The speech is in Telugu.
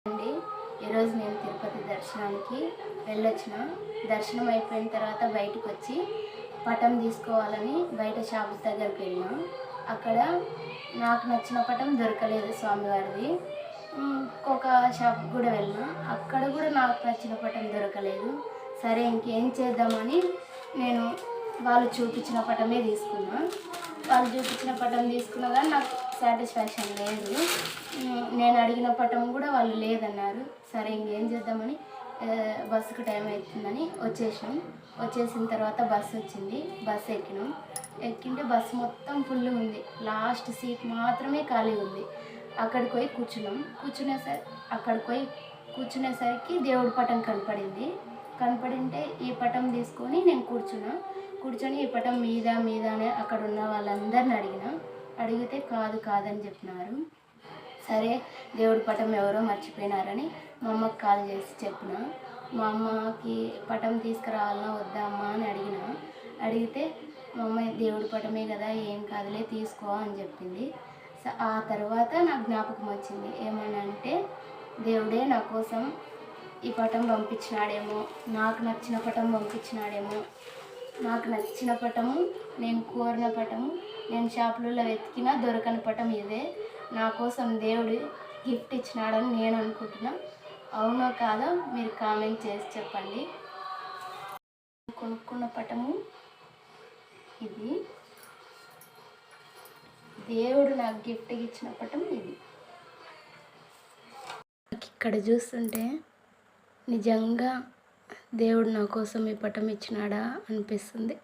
అండి, ఈరోజు నేను తిరుపతి దర్శనానికి వెళ్ళొచ్చిన. దర్శనం అయిపోయిన తర్వాత బయటకు వచ్చి పటం తీసుకోవాలని బయట షాప్ దగ్గరికి వెళ్ళినా. అక్కడ నాకు నచ్చిన పటం దొరకలేదు స్వామివారిది. ఇంకొక షాప్ కూడా వెళ్ళినా, అక్కడ కూడా నాకు నచ్చిన పటం దొరకలేదు. సరే ఇంకేం చేద్దామని నేను వాళ్ళు చూపించిన పటమే తీసుకున్నా. వాళ్ళు చూపించిన పటం తీసుకున్నా కానీ నాకు సాటిస్ఫాక్షన్ లేదు. నేను అడిగిన పటం కూడా వాళ్ళు లేదన్నారు. సరే ఇంకేం చేద్దామని బస్సుకు టైం అవుతుందని వచ్చేసిన తర్వాత బస్సు వచ్చింది. బస్సు ఎక్కింటే బస్సు మొత్తం ఫుల్ ఉంది. లాస్ట్ సీట్ మాత్రమే ఖాళీ ఉంది. అక్కడికి పోయి కూర్చునేసరికి దేవుడి పటం కనపడింటే ఈ పటం తీసుకొని నేను కూర్చొని ఈ పటం మీద అని అక్కడ ఉన్న వాళ్ళందరిని అడిగితే కాదని చెప్పినారు. సరే దేవుడి పటం ఎవరో మర్చిపోయినారని మా అమ్మకి కాల్ చేసి చెప్పిన. మా అమ్మకి పటం తీసుకురావాలన్నా వద్దా అమ్మ అని అడిగితే మా అమ్మ దేవుడి పటమే కదా, ఏం కాదులే తీసుకో అని చెప్పింది. ఆ తర్వాత నాకు జ్ఞాపకం వచ్చింది. ఏమనంటే దేవుడే నా కోసం ఈ పటం పంపించినాడేమో, నాకు నచ్చిన పటం పంపించినాడేమో. నాకు నచ్చిన పటము, నేను కోరిన పటము, నేను షాపులలో వెతికినా దొరకని పటం ఇదే. నా కోసం దేవుడు గిఫ్ట్ ఇచ్చినాడని నేను అనుకుంటున్నా. అవునో కాదో మీరు కామెంట్ చేసి చెప్పండి. కొనుక్కున్న పటము ఇది, దేవుడు నాకు గిఫ్ట్ ఇచ్చిన పటం ఇది. ఇక్కడ చూస్తుంటే నిజంగా దేవుడు నా కోసం ఈ పటం ఇచ్చినాడా అనిపిస్తుంది.